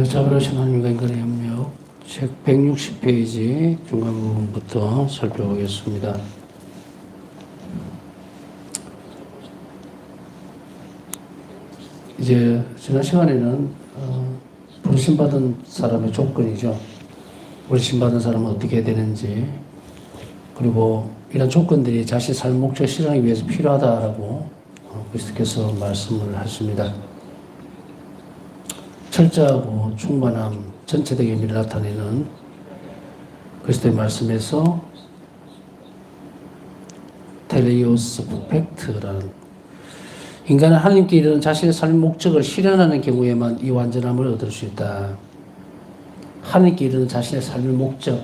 자비로우신 하나님과 인간의 협력 책 160페이지 중간 부분부터 살펴보겠습니다. 이제 지난 시간에는 부르심받은 사람의 조건이죠. 부르심받은 사람은 어떻게 해야 되는지, 그리고 이런 조건들이 자신의 삶 목적 실현하기 위해서 필요하다라고 그리스도께서 말씀을 하십니다. 철저하고 충만함, 전체적인 의미를 나타내는 그리스도의 말씀에서 텔레이오스 퍼펙트라는, 인간은 하나님께 이르는 자신의 삶의 목적을 실현하는 경우에만 이 완전함을 얻을 수 있다. 하나님께 이르는 자신의 삶의 목적,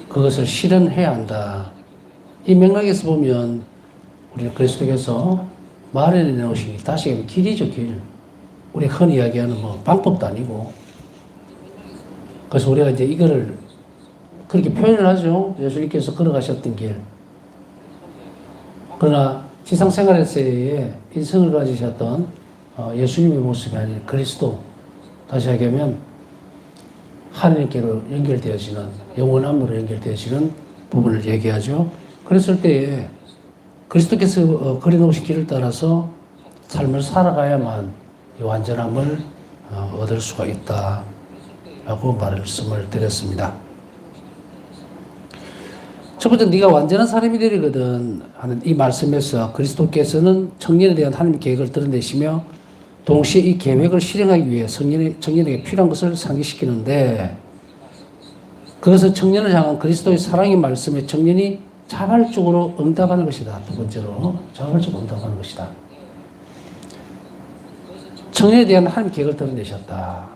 그것을 실현해야 한다. 이 맥락에서 보면 우리 그리스도께서 마련해 놓으신, 다시 얘기하면 길이죠, 길. 우리 흔히 이야기하는 방법도 아니고. 그래서 우리가 이제 이거를 그렇게 표현을 하죠. 예수님께서 걸어가셨던 길. 그러나 지상생활에서의 인생을 가지셨던 예수님의 모습이 아닌 그리스도, 다시 얘기하면 하나님께로 연결되어지는, 영원함으로 연결되어지는 부분을 얘기하죠. 그랬을 때에 그리스도께서 그려놓으신 길을 따라서 삶을 살아가야만 이 완전함을 얻을 수가 있다라고 말씀을 드렸습니다. 첫 번째, 네가 완전한 사람이 되리거든 하는 이 말씀에서 그리스도께서는 청년에 대한 하나님의 계획을 드러내시며 동시에 이 계획을 실행하기 위해 청년에게 필요한 것을 상기시키는데, 그것은 청년을 향한 그리스도의 사랑의 말씀에 청년이 자발적으로 응답하는 것이다. 두 번째로, 자발적으로 응답하는 것이다. 청년에 대한 하나님의 계획을 드러내셨다.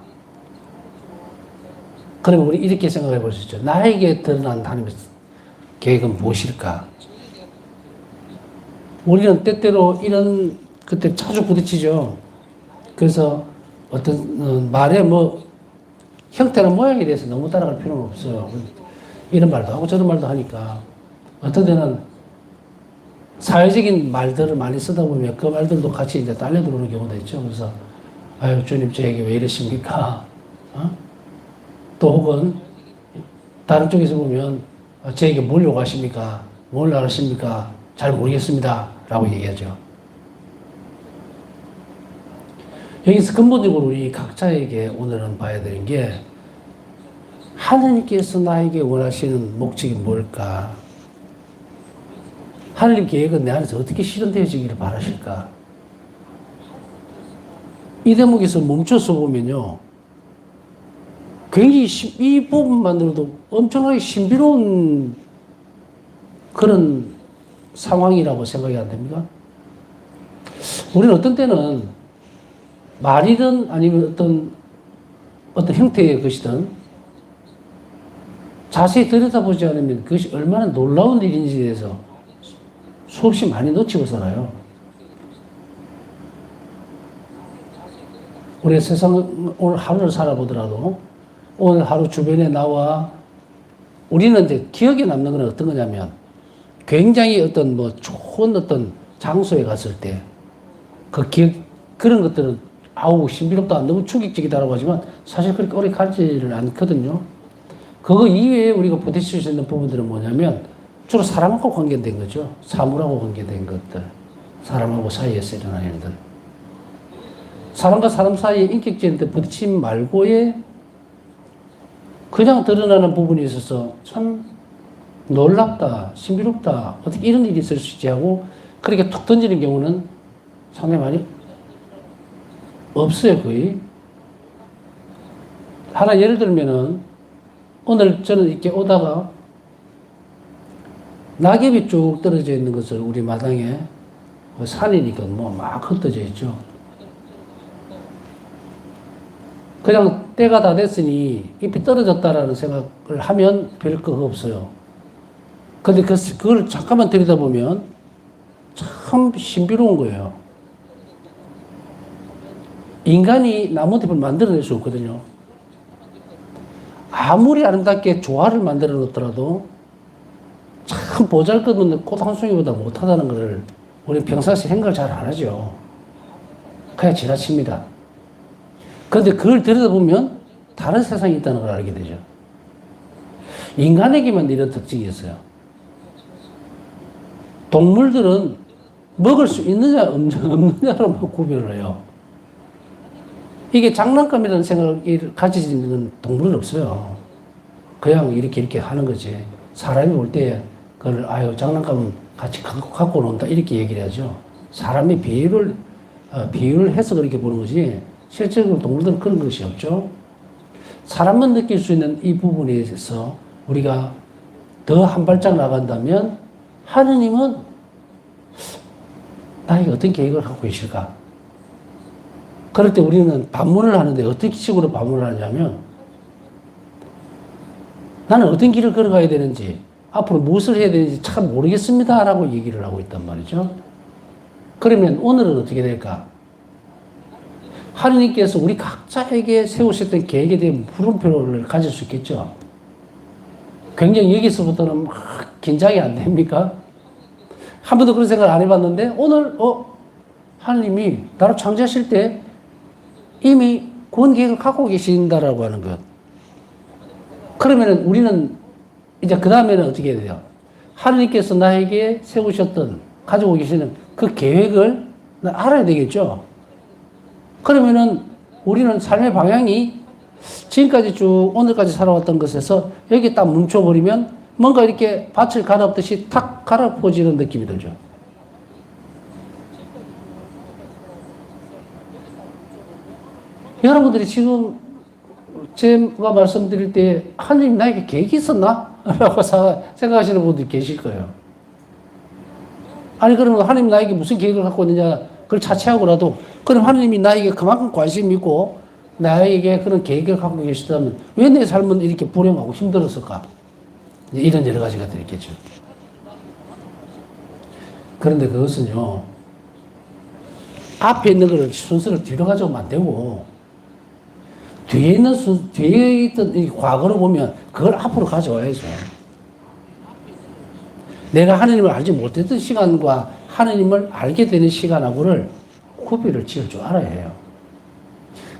그러면 우리 이렇게 생각해 볼 수 있죠. 나에게 드러난 하나님의 계획은 무엇일까? 우리는 때때로 그때 자주 부딪히죠. 그래서 어떤 말에 형태나 모양에 대해서 너무 따라갈 필요는 없어요. 이런 말도 하고 저런 말도 하니까 어떤 때는 사회적인 말들을 많이 쓰다 보면 그 말들도 같이 이제 딸려 들어오는 경우도 있죠. 그래서 아유, 주님 저에게 왜 이러십니까? 또 혹은 다른 쪽에서 보면 저에게 뭘 요구하십니까? 뭘 하십니까? 잘 모르겠습니다. 라고 얘기하죠. 여기서 근본적으로 우리 각자에게 오늘은 봐야 되는 게, 하나님께서 나에게 원하시는 목적이 뭘까? 하나님 계획은 내 안에서 어떻게 실현되어지기를 바라실까? 이 대목에서 멈춰서 보면요, 굉장히 이 부분만으로도 엄청나게 신비로운 그런 상황이라고 생각이 안 됩니까? 우리는 어떤 때는 말이든 아니면 어떤 형태의 것이든 자세히 들여다보지 않으면 그것이 얼마나 놀라운 일인지에 대해서 수없이 많이 놓치고 살아요. 우리가 세상 오늘 하루를 살아보더라도 오늘 하루 주변에 나와 우리는 이제 기억에 남는 건 어떤 거냐면, 굉장히 어떤 좋은 어떤 장소에 갔을 때 그 기억, 그런 것들은 아우 신비롭다, 너무 충격적이다라고 하지만 사실 그렇게 오래 가지를 않거든요. 그거 이외에 우리가 부딪힐 수 있는 부분들은 뭐냐면 주로 사람하고 관계된 거죠. 사물하고 관계된 것들, 사람하고 사이에서 일어나는 일들. 사람과 사람 사이의 인격적인 부딪힘 말고의 그냥 드러나는 부분이 있어서 참 놀랍다, 신비롭다, 어떻게 이런 일이 있을 수 있지 하고 그렇게 툭 던지는 경우는 상당히 많이 없어요, 거의. 하나 예를 들면은 오늘 저는 이렇게 오다가 낙엽이 쭉 떨어져 있는 것을 우리 마당에, 산이니까 막 흩어져 있죠. 그냥 때가 다 됐으니 잎이 떨어졌다라는 생각을 하면 별 거 없어요. 근데 그걸 잠깐만 들여다보면 참 신비로운 거예요. 인간이 나무잎을 만들어낼 수 없거든요. 아무리 아름답게 조화를 만들어 놓더라도 참 보잘것없는 꽃 한 송이보다 못하다는 것을 우리는 평상시 생각을 잘 안 하죠. 그냥 지나칩니다. 그런데 그걸 들여다보면 다른 세상이 있다는 걸 알게 되죠. 인간에게만 이런 특징이 있어요. 동물들은 먹을 수 있느냐 없느냐로만 구별을 해요. 이게 장난감이라는 생각을 가지는 동물은 없어요. 그냥 이렇게 하는 거지. 사람이 볼 때 그걸 아유 장난감 같이 갖고 논다 이렇게 얘기를 하죠. 사람이 비유를 해서 그렇게 보는 거지 실제로 동물들은 그런 것이 없죠. 사람만 느낄 수 있는 이 부분에 있어서 우리가 더 한 발짝 나간다면 하느님은 나에게 어떤 계획을 갖고 계실까? 그럴 때 우리는 반문을 하는데 어떤 식으로 반문을 하냐면 나는 어떤 길을 걸어가야 되는지 앞으로 무엇을 해야 되는지 참 모르겠습니다 라고 얘기를 하고 있단 말이죠. 그러면 오늘은 어떻게 될까? 하느님께서 우리 각자에게 세우셨던 계획에 대한 물음표를 가질 수 있겠죠. 굉장히 여기서부터는 막 긴장이 안 됩니까? 한 번도 그런 생각을 안 해봤는데 오늘 하느님이 나를 창조하실 때 이미 구원 계획을 갖고 계신다라고 하는 것. 그러면 우리는 이제 그 다음에는 어떻게 해야 돼요? 하느님께서 나에게 세우셨던 가지고 계시는 그 계획을 알아야 되겠죠. 그러면은 우리는 삶의 방향이 지금까지 쭉 오늘까지 살아왔던 것에서 여기 딱 뭉쳐버리면 뭔가 이렇게 밭을 갈아엎듯이 탁 갈아엎어지는 느낌이 들죠. 여러분들이 지금 제가 말씀드릴 때 하나님 나에게 계획이 있었나? 라고 생각하시는 분들이 계실 거예요. 아니 그러면 하나님 나에게 무슨 계획을 갖고 있느냐 그걸 자체하고라도 그럼 하나님이 나에게 그만큼 관심이 있고 나에게 그런 계획을 갖고 계시다면 왜 내 삶은 이렇게 불행하고 힘들었을까? 이런 여러 가지가 들겠죠. 그런데 그것은요 앞에 있는 걸 순서를 뒤로 가져오면 안 되고 뒤에 있던 이 과거를 보면 그걸 앞으로 가져와야죠. 내가 하나님을 알지 못했던 시간과 하나님을 알게 되는 시간하고를 구별을 지을 줄 알아야 해요.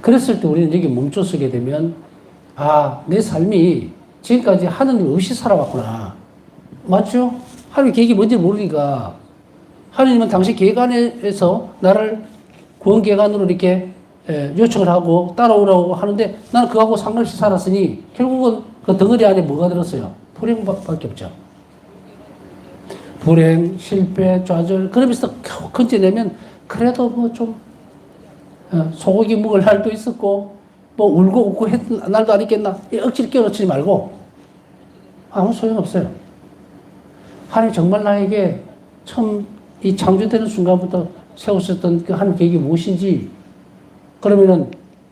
그랬을 때 우리는 여기 멈춰서게 되면 내 삶이 지금까지 하나님 없이 살아왔구나. 맞죠? 하나님 계획이 뭔지 모르니까 하나님은 당시 계획 안에서 나를 구원 계획 안으로 이렇게 요청을 하고 따라오라고 하는데 나는 그거하고 상관없이 살았으니 결국은 그 덩어리 안에 뭐가 들었어요? 불행밖에 없죠. 불행, 실패, 좌절 그러면서 겨우 건져내면 그래도 뭐 좀 소고기 먹을 날도 있었고 뭐 울고 웃고 했던 날도 안 있겠나? 억지로 끼워넣지 말고 아무 소용없어요. 하나님 정말 나에게 처음 이 창조되는 순간부터 세우셨던 그 하나님 계획이 무엇인지 그러면은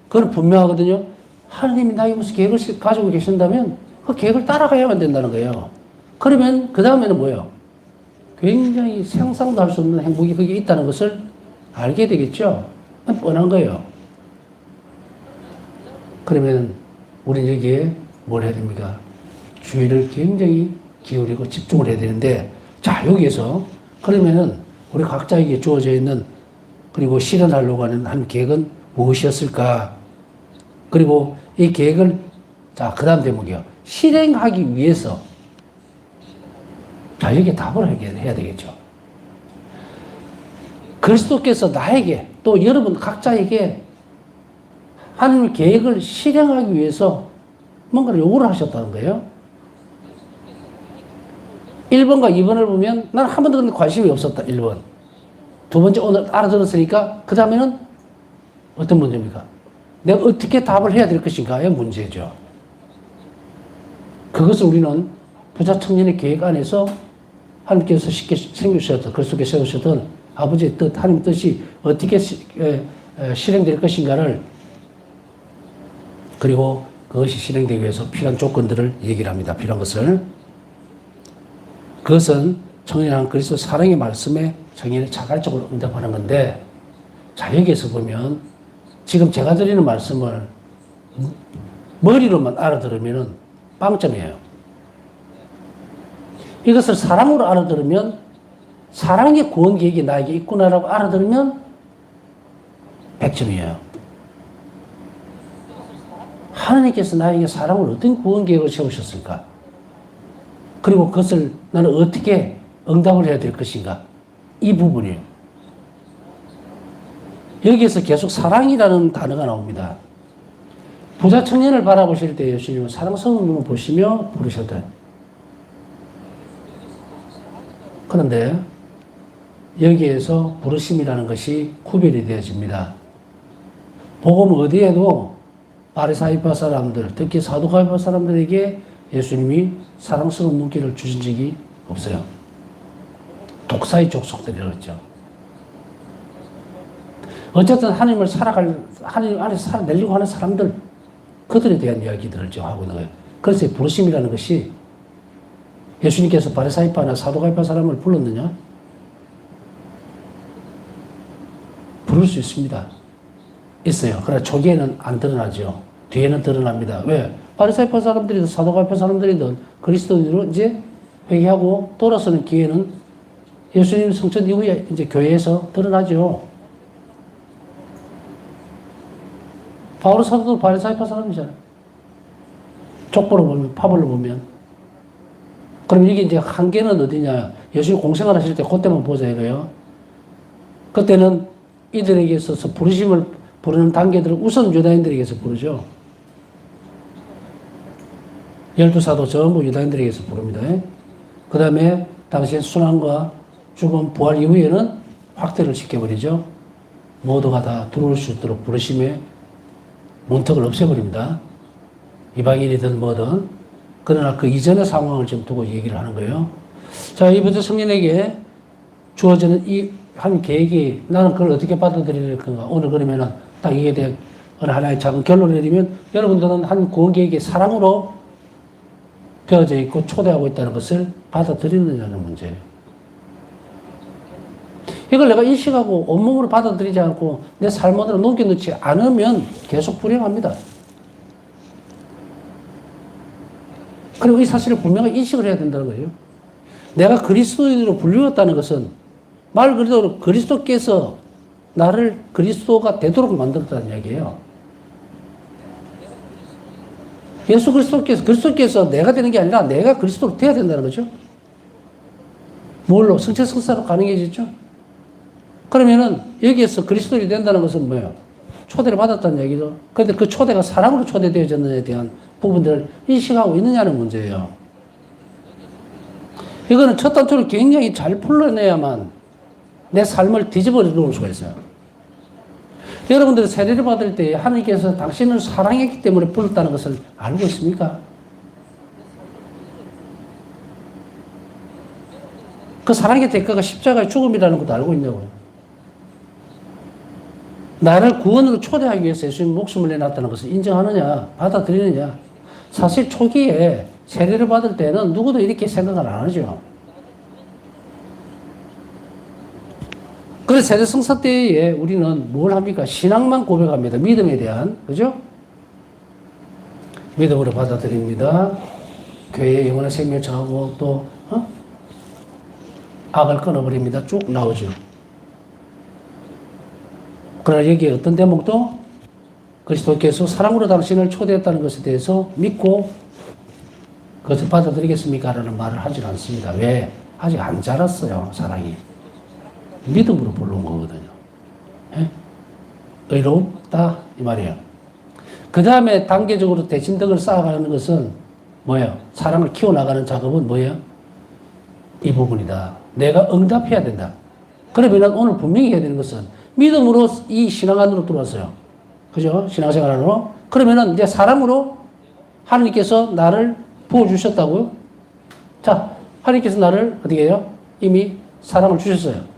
그건 분명하거든요. 하나님이 나에게 무슨 계획을 가지고 계신다면 그 계획을 따라가야만 된다는 거예요. 그러면 그 다음에는 뭐예요? 굉장히 상상도 할 수 없는 행복이 거기에 있다는 것을 알게 되겠죠. 뻔한 거예요. 그러면 우리는 여기에 뭘 해야 됩니까? 주의를 굉장히 기울이고 집중을 해야 되는데 자 여기에서 그러면은 우리 각자에게 주어져 있는 그리고 실현하려고 하는 한 계획은 무엇이었을까? 그리고 이 계획을 그 다음 대목이요. 실행하기 위해서 여기에 답을 해야 되겠죠. 그리스도께서 나에게 또 여러분 각자에게 하나님의 계획을 실행하기 위해서 뭔가를 요구를 하셨다는 거예요. 1번과 2번을 보면 나는 한 번도 관심이 없었다. 1번. 두 번째 오늘 알아들었으니까 그 다음에는 어떤 문제입니까? 내가 어떻게 답을 해야 될 것인가의 문제죠. 그것을 우리는 부자 청년의 계획 안에서 하나님께서 쉽게 생기셨던 그리스도께 세우셨던 아버지의 뜻, 하나님 뜻이 어떻게 실행될 것인가를 그리고 그것이 실행되기 위해서 필요한 조건들을 얘기를 합니다. 필요한 것을. 그것은 청년한 그리스도 사랑의 말씀에 청년이 자발적으로 응답하는 건데 자 여기에서 보면 지금 제가 드리는 말씀을 머리로만 알아들으면 빵점이에요. 이것을 사랑으로 알아들으면 사랑의 구원 계획이 나에게 있구나라고 알아들으면 100점이에요. 하나님께서 나에게 사랑을 어떤 구원 계획을 세우셨을까? 그리고 그것을 나는 어떻게 응답을 해야 될 것인가? 이 부분이에요. 여기에서 계속 사랑이라는 단어가 나옵니다. 부자 청년을 바라보실 때 예수님은 사랑스러운 눈을 보시며 부르셨다. 그런데 여기에서 부르심이라는 것이 구별이 되어집니다. 복음 어디에도 바리사이파 사람들, 특히 사두가이파 사람들에게 예수님이 사랑스러운 눈길을 주신 적이 없어요. 독사의 족속들이었죠. 어쨌든 하나님 안에서 살아내려고 하는 사람들, 그들에 대한 이야기들을 지금 하고 있는 거예요. 그래서 부르심이라는 것이 예수님께서 바리사이파나 사두가이파 사람을 불렀느냐? 부를 수 있습니다. 있어요. 그러나 초기에는 안 드러나죠. 뒤에는 드러납니다. 왜? 바리사이파 사람들이든 사두가이파 사람들이든 그리스도인으로 이제 회개하고 돌아서는 기회는 예수님 성천 이후에 이제 교회에서 드러나죠. 바울 사도도 바리사이파 사람이잖아요. 족보로 보면, 파벌로 보면. 그럼 이게 이제 한계는 어디냐? 예수님 공생을 하실 때 그때만 보자 이거예요. 그때는 이들에게 있어서 부르심을 부르는 단계들을 우선 유다인들에게서 부르죠. 12사도 전부 유다인들에게서 부릅니다. 그 다음에 당시에 순환과 죽음, 부활 이후에는 확대를 시켜버리죠. 모두가 다 들어올 수 있도록 부르심의 문턱을 없애버립니다. 이방인이든 뭐든. 그러나 그 이전의 상황을 지금 두고 얘기를 하는 거예요. 자, 이부터 성령에게 주어지는 이 한 계획이 나는 그걸 어떻게 받아들일 건가. 오늘 그러면은 딱 이게 대한 하나의 작은 결론을 내리면 여러분들은 한 구원 계획이 사랑으로 되어져 있고 초대하고 있다는 것을 받아들이느냐는 문제예요. 이걸 내가 인식하고 온몸으로 받아들이지 않고 내 삶으로 녹여넣지 않으면 계속 불행합니다. 그리고 이 사실을 분명히 인식을 해야 된다는 거예요. 내가 그리스도인으로 불리웠다는 것은 말 그대로 그리스도께서 나를 그리스도가 되도록 만들었다는 이야기예요. 예수 그리스도께서 내가 되는 게 아니라 내가 그리스도로 돼야 된다는 거죠. 뭘로? 성체 성사로 가능해지죠. 그러면은 여기에서 그리스도인이 된다는 것은 뭐예요? 초대를 받았다는 얘기죠. 그런데 그 초대가 사랑으로 초대되어졌느냐에 대한 부분들을 인식하고 있느냐는 문제예요. 이거는 첫 단추를 굉장히 잘 풀어내야만 내 삶을 뒤집어 놓을 수가 있어요. 여러분들이 세례를 받을 때 하나님께서 당신을 사랑했기 때문에 불렀다는 것을 알고 있습니까? 그 사랑의 대가가 십자가의 죽음이라는 것도 알고 있냐고요. 나를 구원으로 초대하기 위해서 예수님 목숨을 내놨다는 것을 인정하느냐, 받아들이느냐. 사실 초기에 세례를 받을 때는 누구도 이렇게 생각을 안 하죠. 그래서 세례 성사 때에 우리는 뭘 합니까? 신앙만 고백합니다. 믿음에 대한, 그죠? 믿음으로 받아들입니다. 교회의 영원한 생명을 정하고 또, 악을 끊어버립니다. 쭉 나오죠. 그러나 여기에 어떤 대목도 그리스도께서 사랑으로 당신을 초대했다는 것에 대해서 믿고 그것을 받아들이겠습니까? 라는 말을 하지 않습니다. 왜? 아직 안 자랐어요, 사랑이. 믿음으로 불러온 거거든요. 예? 의롭다 이 말이에요. 그 다음에 단계적으로 대진덕을 쌓아가는 것은 뭐예요? 사랑을 키워나가는 작업은 뭐예요? 이 부분이다. 내가 응답해야 된다. 그러면 오늘 분명히 해야 되는 것은 믿음으로 이 신앙 안으로 들어왔어요. 그죠? 신앙생활 안으로. 그러면은 이제 사랑으로 하나님께서 나를 부어주셨다고요? 자, 하나님께서 나를 어떻게 해요? 이미 사랑을 주셨어요.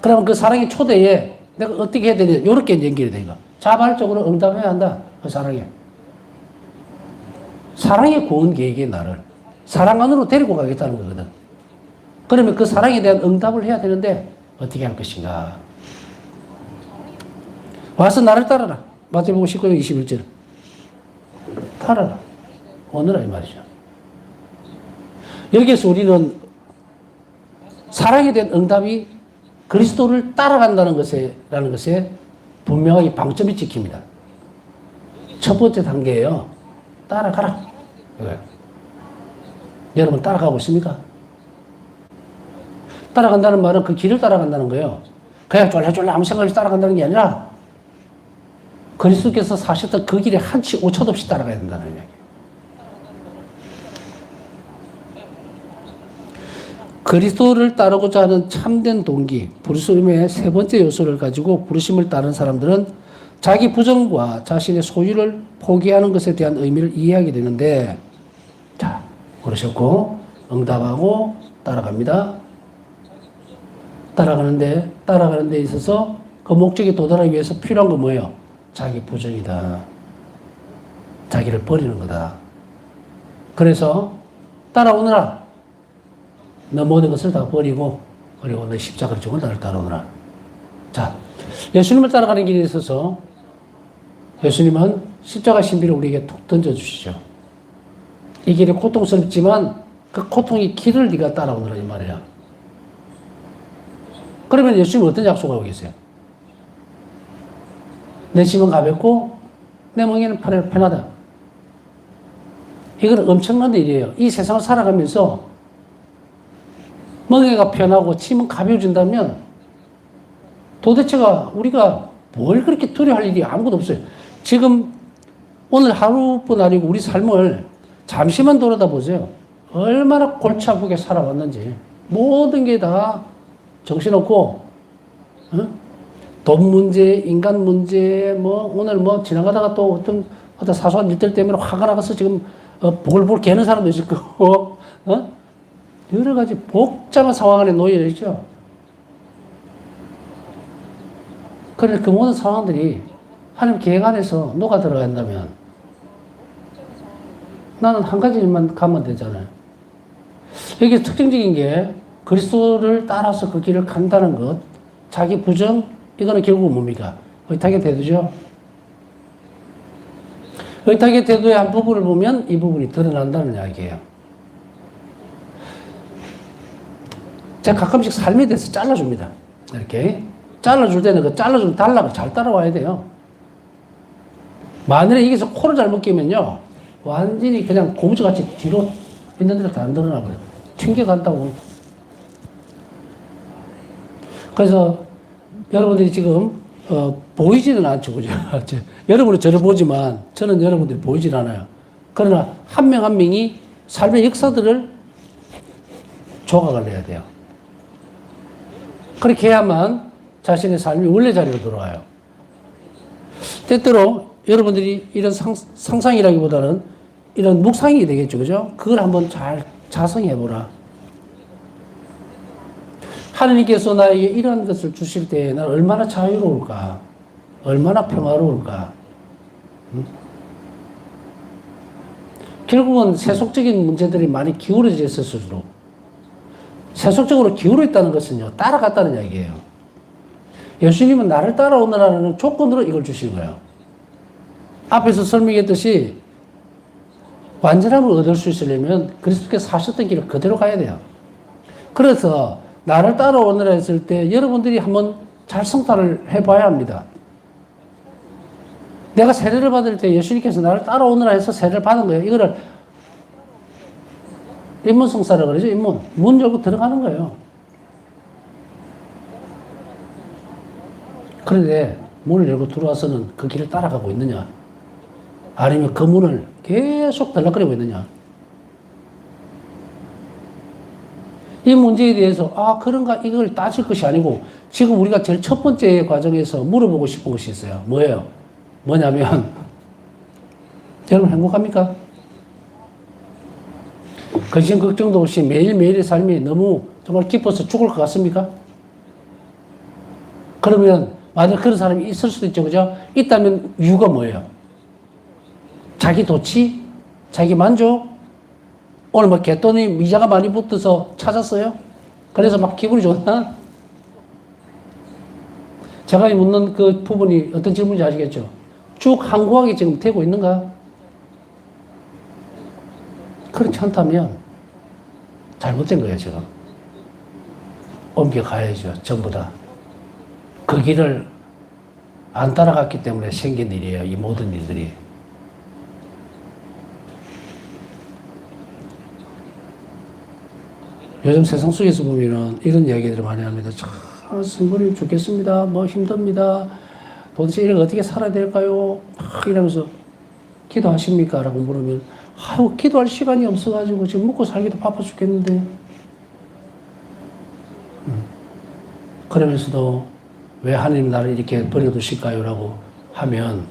그러면 그 사랑의 초대에 내가 어떻게 해야 되냐. 요렇게 연결이 되니까. 자발적으로 응답해야 한다. 그 사랑에. 사랑의 구원 계획이 나를 사랑 안으로 데리고 가겠다는 거거든. 그러면 그 사랑에 대한 응답을 해야 되는데 어떻게 할 것인가. 와서 나를 따라라. 마태복음 19장 21절. 따라라. 오늘아 이 말이죠. 여기에서 우리는 사랑에 대한 응답이 그리스도를 따라간다는 것에 분명하게 방점이 찍힙니다. 첫 번째 단계예요. 따라가라. 그래요. 여러분 따라가고 있습니까? 따라간다는 말은 그 길을 따라간다는 거예요. 그냥 쫄래쫄래 아무 생각 없이 따라간다는 게 아니라 그리스도께서 사셨던 그 길에 한치 오차도 없이 따라가야 된다는 이야기예요. 그리스도를 따르고자 하는 참된 동기, 부르심의 세 번째 요소를 가지고 부르심을 따르는 사람들은 자기 부정과 자신의 소유를 포기하는 것에 대한 의미를 이해하게 되는데, 자, 그러셨고, 응답하고 따라갑니다. 따라가는 데 있어서 그 목적에 도달하기 위해서 필요한 건 뭐예요? 자기 부정이다. 자기를 버리는 거다. 그래서 따라오너라. 너 모든 것을 다 버리고, 그리고 너 십자가를 지고 나를 따라오너라. 자, 예수님을 따라가는 길에 있어서 예수님은 십자가 신비를 우리에게 툭 던져주시죠. 이 길이 고통스럽지만 그 고통의 길을 네가 따라오너라 이 말이야. 그러면 예수님은 어떤 약속을 하고 계세요? 내 짐은 가볍고 내 멍에는 편하다. 이건 엄청난 일이에요. 이 세상을 살아가면서 멍에가 편하고 짐은 가벼워진다면 도대체가 우리가 뭘 그렇게 두려워할 일이 아무것도 없어요. 지금 오늘 하루뿐 아니고 우리 삶을 잠시만 돌아다 보세요. 얼마나 골치 아프게 살아왔는지. 모든 게 다 정신없고, 돈 문제, 인간 문제, 오늘 지나가다가 또 어떤 사소한 일들 때문에 화가 나가서 지금, 볼볼 개는 사람도 있을 거고, 여러 가지 복잡한 상황 안에 놓여 있죠. 그런데 그 모든 상황들이 하나님 계획 안에서 녹아 들어간다면 나는 한 가지 일만 가면 되잖아요. 여기 특징적인 게 그리스도를 따라서 그 길을 간다는 것, 자기 부정, 이거는 결국 뭡니까? 의탁의 태도죠. 의탁의 태도의 한 부분을 보면 이 부분이 드러난다는 이야기예요. 제가 가끔씩 삶에 대해서 잘라줍니다. 이렇게. 잘라줄 때는 그 잘라준 단락을 잘 따라와야 돼요. 만일에 여기서 코를 잘못 끼면요, 완전히 그냥 고무줄같이 뒤로 있는 데로 다 안 드러나고요. 튕겨간다고. 그래서 여러분들이 지금 보이지는 않죠, 그죠? 여러분은 저를 보지만 저는 여러분들이 보이질 않아요. 그러나 한 명 한 명이 삶의 역사들을 조각을 내야 돼요. 그렇게 해야만 자신의 삶이 원래 자리로 돌아와요. 때때로 여러분들이 이런 상상이라기보다는 이런 묵상이 되겠죠, 그죠? 그걸 한번 잘 자성해보라. 하느님께서 나에게 이러한 것을 주실 때 나는 얼마나 자유로울까? 얼마나 평화로울까? 결국은 세속적인 문제들이 많이 기울어져 있을수록 세속적으로 기울어 있다는 것은요, 따라갔다는 이야기예요. 예수님은 나를 따라오느라는 조건으로 이걸 주신 거예요. 앞에서 설명했듯이 완전함을 얻을 수 있으려면 그리스도께서 사셨던 길을 그대로 가야 돼요. 그래서 나를 따라오느라 했을 때 여러분들이 한번 잘 성찰을 해봐야 합니다. 내가 세례를 받을 때 예수님께서 나를 따라오느라 해서 세례를 받은 거예요. 이거를 입문성사라 그러죠. 입문. 문 열고 들어가는 거예요. 그런데 문을 열고 들어와서는 그 길을 따라가고 있느냐? 아니면 그 문을 계속 들락거리고 있느냐? 이 문제에 대해서 그런가 이걸 따질 것이 아니고 지금 우리가 제일 첫 번째 과정에서 물어보고 싶은 것이 있어요. 뭐예요? 뭐냐면 여러분 행복합니까? 근심 걱정도 없이 매일매일의 삶이 너무 정말 기뻐서 죽을 것 같습니까? 그러면 만약 그런 사람이 있을 수도 있죠. 그죠? 있다면 이유가 뭐예요? 자기 도취? 자기 만족? 오늘 개돈이 이자가 많이 붙어서 찾았어요? 그래서 막 기분이 좋나? 제가 묻는 그 부분이 어떤 질문인지 아시겠죠? 쭉 항구하게 지금 되고 있는가? 그렇지 않다면 잘못된 거예요, 지금. 옮겨가야죠, 전부 다. 그 길을 안 따라갔기 때문에 생긴 일이에요, 이 모든 일들이. 요즘 세상 속에서 보면은 이런 이야기들을 많이 합니다. 참, 성부님 죽겠습니다. 뭐 힘듭니다. 도대체 이렇게 어떻게 살아야 될까요? 막 이러면서 기도하십니까? 라고 물으면, 아유, 기도할 시간이 없어가지고 지금 먹고 살기도 바빠 죽겠는데. 그러면서도 왜 하나님 나를 이렇게 버려두실까요? 라고 하면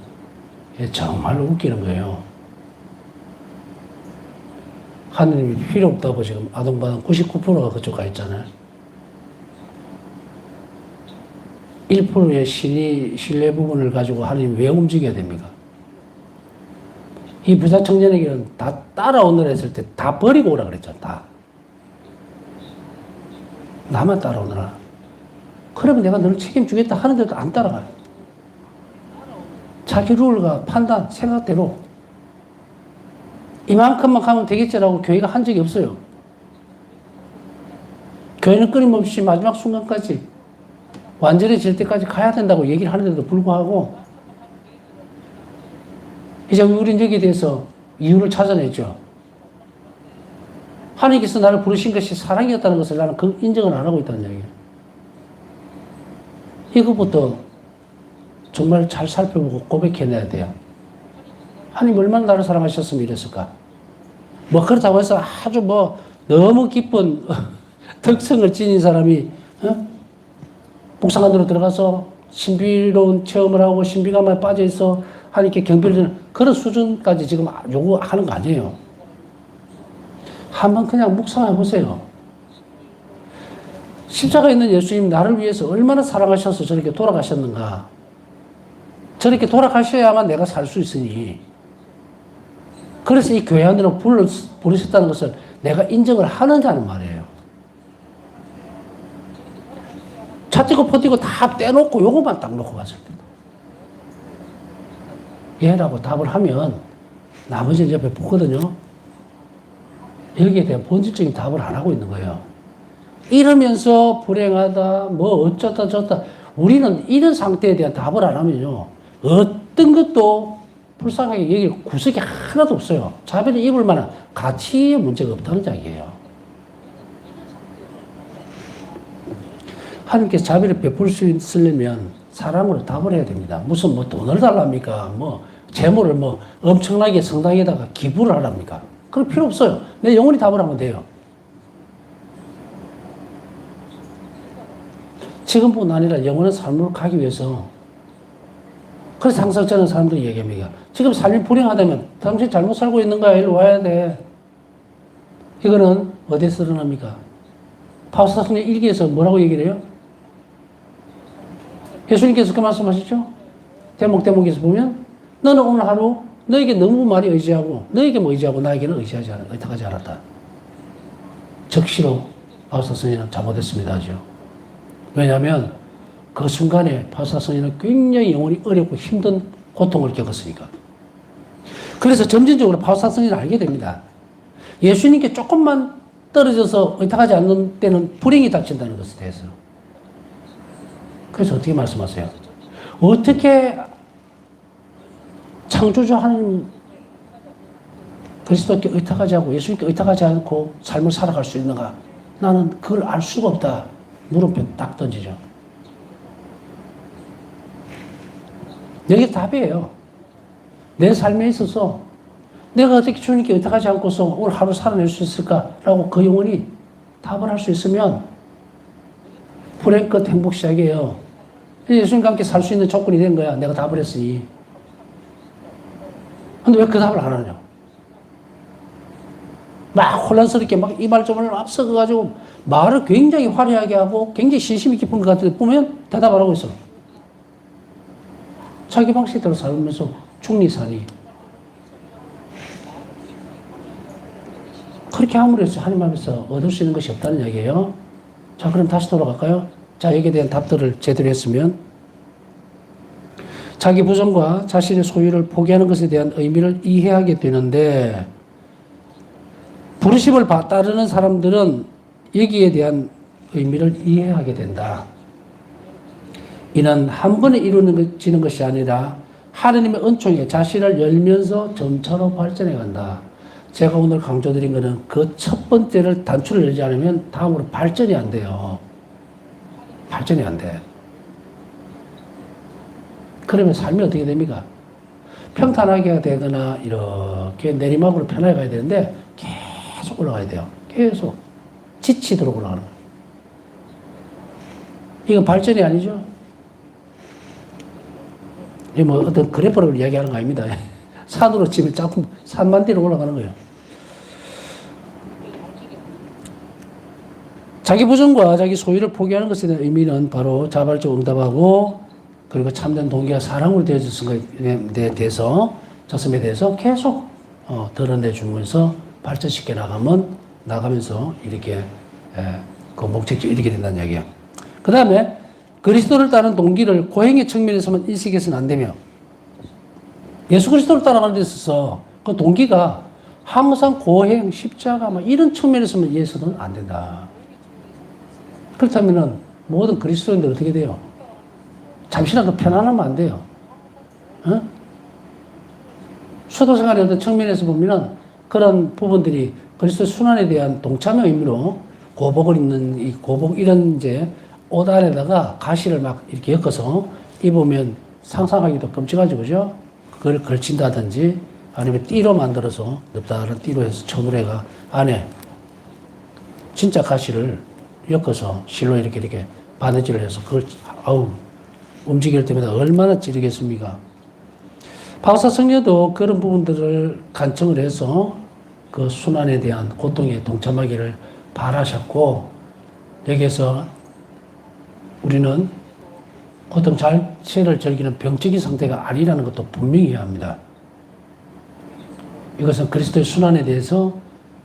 정말 웃기는 거예요. 하느님이 필요 없다고 지금 아동반응 99%가 그쪽 가 있잖아요. 1%의 신뢰 부분을 가지고 하느님 왜 움직여야 됩니까? 이 부자 청년에게는 다 따라오느라 했을 때 다 버리고 오라 그랬잖아, 다. 나만 따라오느라. 그러면 내가 너를 책임주겠다 하는데도 안 따라가요. 자기 룰과 판단, 생각대로 이만큼만 가면 되겠지라고 교회가 한 적이 없어요. 교회는 끊임없이 마지막 순간까지 완전해질 때까지 가야 된다고 얘기를 하는데도 불구하고 이제 우린 여기에 대해서 이유를 찾아냈죠. 하나님께서 나를 부르신 것이 사랑이었다는 것을 나는 그 인정을 안 하고 있다는 얘기예요. 이것부터 정말 잘 살펴보고 고백해내야 돼요. 하나님 얼마나 나를 사랑하셨으면 이랬을까? 뭐 그렇다고 해서 아주 뭐 너무 깊은 특성을 지닌 사람이 복상관으로 들어가서 신비로운 체험을 하고 신비감에 빠져있어 하나님께 경배를 드리는 그런 수준까지 지금 요구하는 거 아니에요. 한번 그냥 묵상해 보세요. 십자가에 있는 예수님 나를 위해서 얼마나 사랑하셔서 저렇게 돌아가셨는가. 저렇게 돌아가셔야만 내가 살 수 있으니. 그래서 이 교회 안으로 부르셨다는 것을 내가 인정을 하느냐는 말이에요. 차뛰고 퍼뛰고 다 떼놓고 요것만 딱 놓고 봤을 때. 예라고 답을 하면 나머지는 옆에 보거든요. 여기에 대한 본질적인 답을 안 하고 있는 거예요. 이러면서 불행하다, 뭐 어쩌다 저쩌다. 우리는 이런 상태에 대한 답을 안 하면요. 어떤 것도 불쌍하게 여길 구석이 하나도 없어요. 자비를 입을 만한 가치의 문제가 없다는 이야기예요. 하나님께서 자비를 베풀 수 있으려면 사람으로 답을 해야 됩니다. 무슨 뭐 돈을 달랍니까? 뭐 재물을 뭐 엄청나게 성당에다가 기부를 하랍니까? 그럴 필요 없어요. 내 영혼이 답을 하면 돼요. 지금뿐 아니라 영원한 삶으로 가기 위해서. 그래서 항상 저는 사람들이 얘기합니다. 지금 삶이 불행하다면 당신 잘못 살고 있는 거야. 일로 와야 돼. 이거는 어디서 드러납니까? 파우스타스의 일기에서 뭐라고 얘기를 해요? 예수님께서 그 말씀하시죠? 대목에서 보면 너는 오늘 하루 너에게 너무 많이 의지하고 너에게 뭐 의지하고 나에게는 의탁하지 않았다. 적시로 파우스타 스님은 잘못했습니다 하죠. 왜냐하면 그 순간에 파우스타 스님은 굉장히 영혼이 어렵고 힘든 고통을 겪었으니까. 그래서 점진적으로 파우스타 스님을 알게 됩니다. 예수님께 조금만 떨어져서 의탁하지 않는 때는 불행이 닥친다는 것에 대해서. 그래서 어떻게 말씀하세요? 어떻게 창조주 하나님 그리스도께 의탁하지 않고 예수님께 의탁하지 않고 삶을 살아갈 수 있는가? 나는 그걸 알 수가 없다. 물음표 딱 던지죠. 여기 답이에요. 내 삶에 있어서 내가 어떻게 주님께 의탁하지 않고서 오늘 하루 살아낼 수 있을까라고 그 영혼이 답을 할 수 있으면 불행 끝 행복 시작이에요. 예수님과 함께 살 수 있는 조건이 된 거야. 내가 답을 했으니. 근데 왜 그 답을 안 하냐? 막 혼란스럽게 막 이말저말 막 섞어가지고 말을 굉장히 화려하게 하고 굉장히 신심이 깊은 것 같은데 보면 대답 안 하고 있어. 자기 방식대로 살면서 중리살이. 그렇게 함으로 해서 하나님 앞에서 얻을 수 있는 것이 없다는 얘기예요. 자, 그럼 다시 돌아갈까요? 자, 여기에 대한 답들을 제대로 했으면 자기 부정과 자신의 소유를 포기하는 것에 대한 의미를 이해하게 되는데 부르심을 따르는 사람들은 여기에 대한 의미를 이해하게 된다. 이는 한 번에 이루어지는 것이 아니라 하느님의 은총에 자신을 열면서 점차로 발전해 간다. 제가 오늘 강조드린 거는 그 첫 번째를 단추를 열지 않으면 다음으로 발전이 안 돼요. 발전이 안 돼. 그러면 삶이 어떻게 됩니까? 평탄하게 되거나 이렇게 내리막으로 편하게 가야 되는데 계속 올라가야 돼요. 계속 지치도록 올라가는 거예요. 이건 발전이 아니죠. 이 뭐 어떤 그래프를 이야기하는 거 아닙니다. 산으로 치면 자꾸 산만 뒤로 올라가는 거예요. 자기 부정과 자기 소유를 포기하는 것에 대한 의미는 바로 자발적 응답하고 그리고 참된 동기가 사랑으로 되어졌은 것에 대해서 저섬에 대해서 계속 드러내주면서 발전시켜 나가면서 이렇게 그 목적지에 이르게 된다는 이야기예요. 그 다음에 그리스도를 따르는 동기를 고행의 측면에서만 인식해서는 안 되며 예수 그리스도를 따라가는 데 있어서 그 동기가 항상 고행, 십자가 막 이런 측면에서만 이해해서는 안 된다. 그렇다면은 모든 그리스도인들 어떻게 돼요? 잠시라도 편안하면 안 돼요. 어? 수도 생활의 어떤 측면에서 보면은 그런 부분들이 그리스도 순환에 대한 동참의 의미로 고복을 입는 이 고복 이런 이제 옷 안에다가 가시를 막 이렇게 엮어서 입으면 상상하기도 끔찍하죠, 그죠? 그걸 걸친다든지 아니면 띠로 만들어서 넓다란 띠로 해서 천우래가 안에 진짜 가시를 엮어서 실로 이렇게 바느질을 해서 그걸 움직일 때마다 얼마나 찌르겠습니까? 바오사 성녀도 그런 부분들을 간청을 해서 그 순환에 대한 고통에 동참하기를 바라셨고 여기에서 우리는 고통 자체를 즐기는 병적인 상태가 아니라는 것도 분명히 해야 합니다. 이것은 그리스도의 순환에 대해서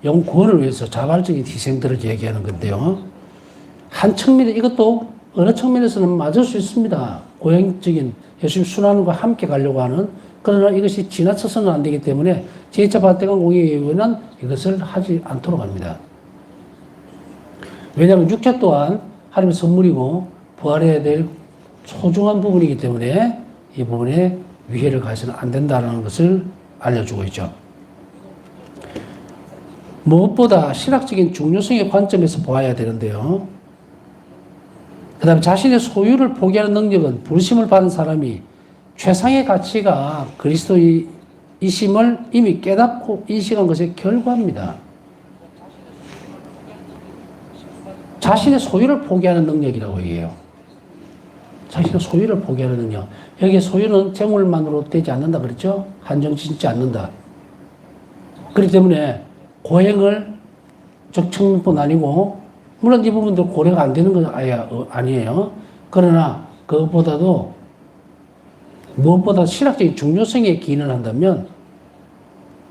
영구원을 위해서 자발적인 희생들을 얘기하는 건데요. 한 측면에 이것도 어느 측면에서는 맞을 수 있습니다. 고행적인 예수님 순환과 함께 가려고 하는 그러나 이것이 지나쳐서는 안 되기 때문에 제2차 바티칸 공의회는 이것을 하지 않도록 합니다. 왜냐하면 육체 또한 하나님의 선물이고 부활해야 될 소중한 부분이기 때문에 이 부분에 위해를 가해서는 안 된다는 것을 알려주고 있죠. 무엇보다 신학적인 중요성의 관점에서 보아야 되는데요. 그 다음에 자신의 소유를 포기하는 능력은 부르심을 받은 사람이 최상의 가치가 그리스도이심을 이미 깨닫고 인식한 것의 결과입니다. 자신의 소유를 포기하는 능력이라고 얘기해요. 자신의 소유를 포기하는 능력. 여기에 소유는 재물만으로 되지 않는다 그랬죠? 한정 짓지 않는다. 그렇기 때문에 고행을 적층뿐 아니고 물론 이 부분도 고려가 안 되는 건 아니에요. 그러나 그것보다도 무엇보다 신학적인 중요성에 기인을 한다면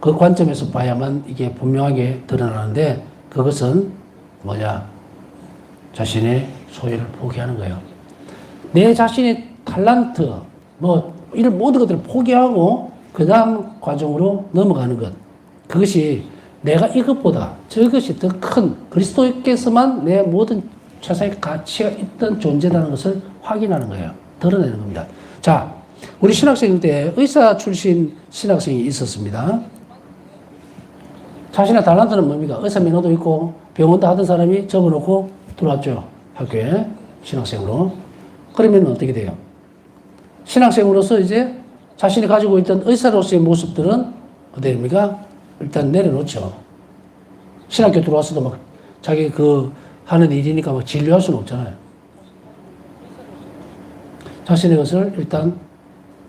그 관점에서 봐야만 이게 분명하게 드러나는데 그것은 뭐냐? 자신의 소유를 포기하는 거예요. 내 자신의 탤런트, 이런 모든 것들을 포기하고 그 다음 과정으로 넘어가는 것. 그것이 내가 이것보다 저것이 더 큰 그리스도께서만 내 모든 최상의 가치가 있던 존재라는 것을 확인하는 거예요. 드러내는 겁니다. 자, 우리 신학생 때 의사 출신 신학생이 있었습니다. 자신의 탤런트는 뭡니까? 의사 면허도 있고 병원도 하던 사람이 접어놓고 들어왔죠. 학교에 신학생으로. 그러면 어떻게 돼요? 신학생으로서 이제 자신이 가지고 있던 의사로서의 모습들은 어떻게 됩니까? 일단 내려놓죠. 신학교 들어와서도 막 자기 하는 일이니까 막 진료할 수는 없잖아요. 자신의 것을 일단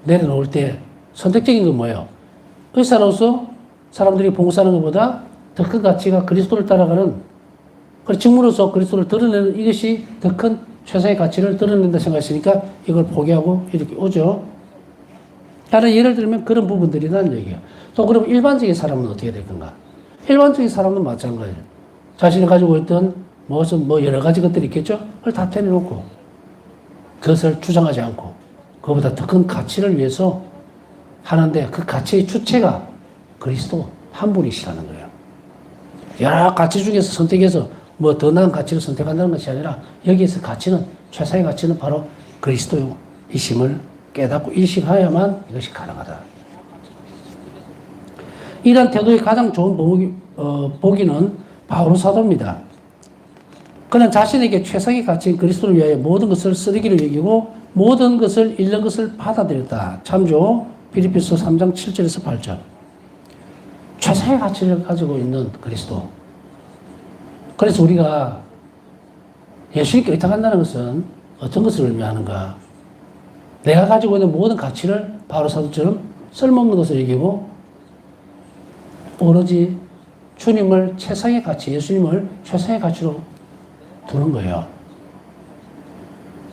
내려놓을 때 선택적인 건 뭐예요? 의사로서 사람들이 봉사하는 것보다 더 큰 가치가 그리스도를 따라가는 직무로서 그리스도를 드러내는 이것이 더 큰 최상의 가치를 드러낸다 생각했으니까 이걸 포기하고 이렇게 오죠. 다른 예를 들면 그런 부분들이라는 얘기예요. 또 그럼 일반적인 사람은 어떻게 될 건가? 일반적인 사람은 마찬가지예요. 자신이 가지고 있던 여러 가지 것들이 있겠죠? 그걸 다 떼내놓고 그것을 주장하지 않고 그것보다 더 큰 가치를 위해서 하는데 그 가치의 주체가 그리스도 한 분이시라는 거예요. 여러 가치 중에서 선택해서 더 나은 가치를 선택한다는 것이 아니라 여기에서 가치는 최상의 가치는 바로 그리스도이심을 깨닫고 인식하야만 이것이 가능하다. 이러한 태도의 가장 좋은 보기는 바오로 사도입니다. 그는 자신에게 최상의 가치인 그리스도를 위하여 모든 것을 쓰레기로 여기고 모든 것을 잃는 것을 받아들였다. 참조 빌립보서 3장 7절에서 8절. 최상의 가치를 가지고 있는 그리스도. 그래서 우리가 예수님께 의탁한다는 것은 어떤 것을 의미하는가? 내가 가지고 있는 모든 가치를 바로 사도처럼 쓸모없는 것을 여기고 오로지 주님을 최상의 가치, 예수님을 최상의 가치로 두는 거예요.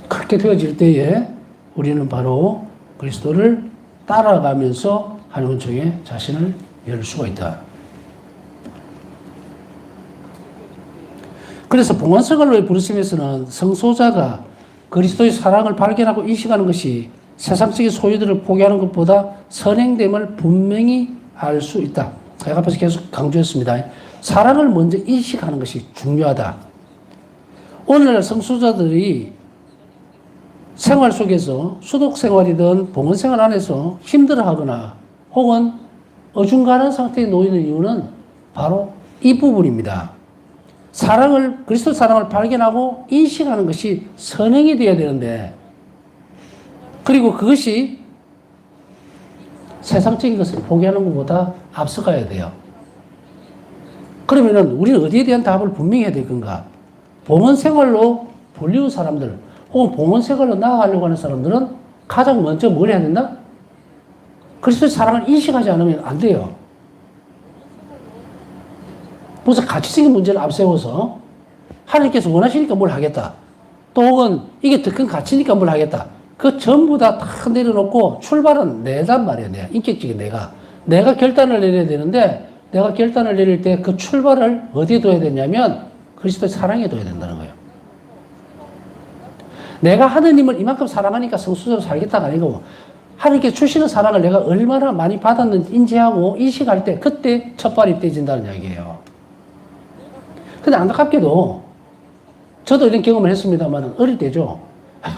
그렇게 되어질 때에 우리는 바로 그리스도를 따라가면서 하나님 은총에 자신을 열 수가 있다. 그래서 봉헌생활로의 부르심에서는 성소자가 그리스도의 사랑을 발견하고 인식하는 것이 세상적인 소유들을 포기하는 것보다 선행됨을 분명히 알 수 있다. 제가 앞에서 계속 강조했습니다. 사랑을 먼저 인식하는 것이 중요하다. 오늘날 성소자들이 생활 속에서 수독 생활이든 봉헌 생활 안에서 힘들어하거나 혹은 어중간한 상태에 놓이는 이유는 바로 이 부분입니다. 그리스도 사랑을 발견하고 인식하는 것이 선행이 되어야 되는데, 그리고 그것이 세상적인 것을 포기하는 것보다 앞서가야 돼요. 그러면은 우리는 어디에 대한 답을 분명히 해야 될 건가? 봉헌 생활로 불리운 사람들, 혹은 봉헌 생활로 나아가려고 하는 사람들은 가장 먼저 뭘 해야 된다? 그리스도의 사랑을 인식하지 않으면 안 돼요. 무슨 가치적인 문제를 앞세워서 하나님께서 원하시니까 뭘 하겠다. 또 혹은 이게 더 큰 가치니까 뭘 하겠다. 그 전부 다 내려놓고 출발은 내단 말이에요. 내가. 인격적인 내가. 내가 결단을 내려야 되는데 내가 결단을 내릴 때 그 출발을 어디에 둬야 되냐면 그리스도의 사랑에 둬야 된다는 거예요. 내가 하느님을 이만큼 사랑하니까 성수적으로 살겠다가 아니고 하나님께 주시는 사랑을 내가 얼마나 많이 받았는지 인지하고 인식할 때 그때 첫 발이 떼진다는 이야기예요. 근데 안타깝게도 저도 이런 경험을 했습니다만 어릴 때죠.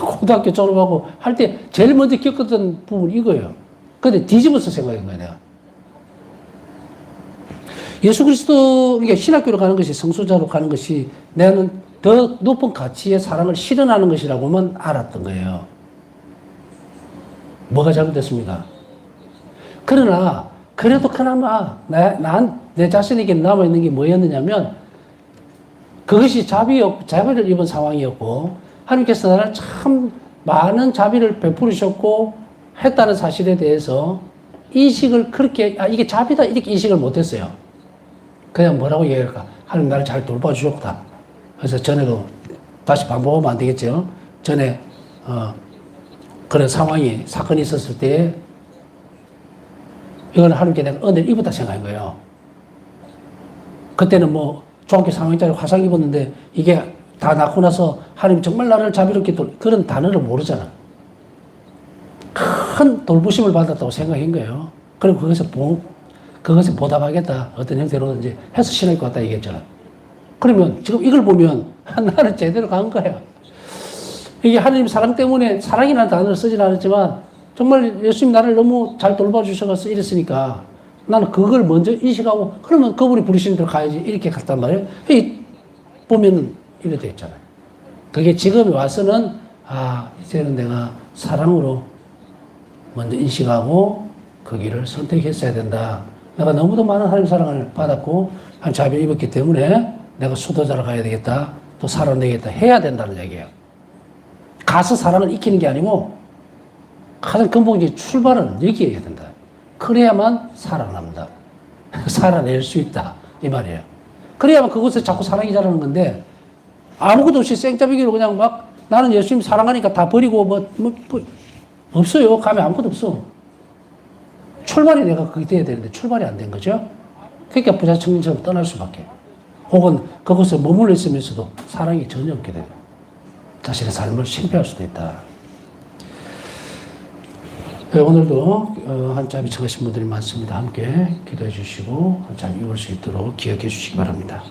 고등학교 졸업하고 할 때 제일 먼저 겪었던 부분이 이거예요. 근데 뒤집어서 생각한 거예요, 내가. 예수 그리스도, 그러니까 신학교로 가는 것이 성소자로 가는 것이 나는 더 높은 가치의 사랑을 실현하는 것이라고만 알았던 거예요. 뭐가 잘못됐습니까? 그러나, 그래도 그나마 내 자신에게 남아있는 게 뭐였느냐면 그것이 자비를 입은 상황이었고 하나님께서 나를 참 많은 자비를 베풀으셨고 했다는 사실에 대해서 인식을 그렇게 이게 자비다 이렇게 인식을 못했어요. 그냥 뭐라고 얘기할까? 하나님 나를 잘 돌봐주셨다. 그래서 전에도 다시 반복하면 안 되겠죠. 전에 그런 사건이 있었을 때 이건 하나님께 내가 은혜를 입었다 생각한 거예요. 그때는 중학교 3학년짜리 화상 입었는데 이게 다 낳고 나서 하나님 정말 나를 자비롭게 그런 단어를 모르잖아. 큰 돌보심을 받았다고 생각한 거예요. 그리고 그것에 보답하겠다. 어떤 형태로든지 해서 신할 것 같다 얘기했잖아. 그러면 지금 이걸 보면 나는 제대로 간 거야. 이게 하나님 사랑 때문에 사랑이라는 단어를 쓰진 않았지만 정말 예수님 나를 너무 잘 돌봐주셔서 이랬으니까 나는 그걸 먼저 인식하고 그러면 그분이 부르시는 대로 가야지 이렇게 갔단 말이에요. 보면 이래 돼 있잖아요. 그게 지금 와서는 이제는 내가 사랑으로 먼저 인식하고 그 길을 선택했어야 된다. 내가 너무도 많은 하나님 사랑을 받았고 한 자비를 입었기 때문에 내가 수도자로 가야 되겠다. 또 살아내겠다. 해야 된다는 얘기예요. 가서 사랑을 익히는 게 아니고 가장 근본적인 출발은 여기에 해야 된다. 그래야만 살아납니다. 살아낼 수 있다. 이 말이에요. 그래야만 그곳에 자꾸 사랑이 자라는 건데 아무것도 없이 생짜배기로 그냥 막 나는 예수님 사랑하니까 다 버리고 없어요. 가면 아무것도 없어. 출발이 내가 그게 돼야 되는데 출발이 안 된 거죠. 그러니까 부자 청년처럼 떠날 수밖에. 혹은 그곳에 머물러 있으면서도 사랑이 전혀 없게 돼요. 자신의 삶을 실패할 수도 있다. 오늘도 한자비 청하신 분들이 많습니다. 함께 기도해 주시고 한자비 읽을 수 있도록 기억해 주시기 바랍니다.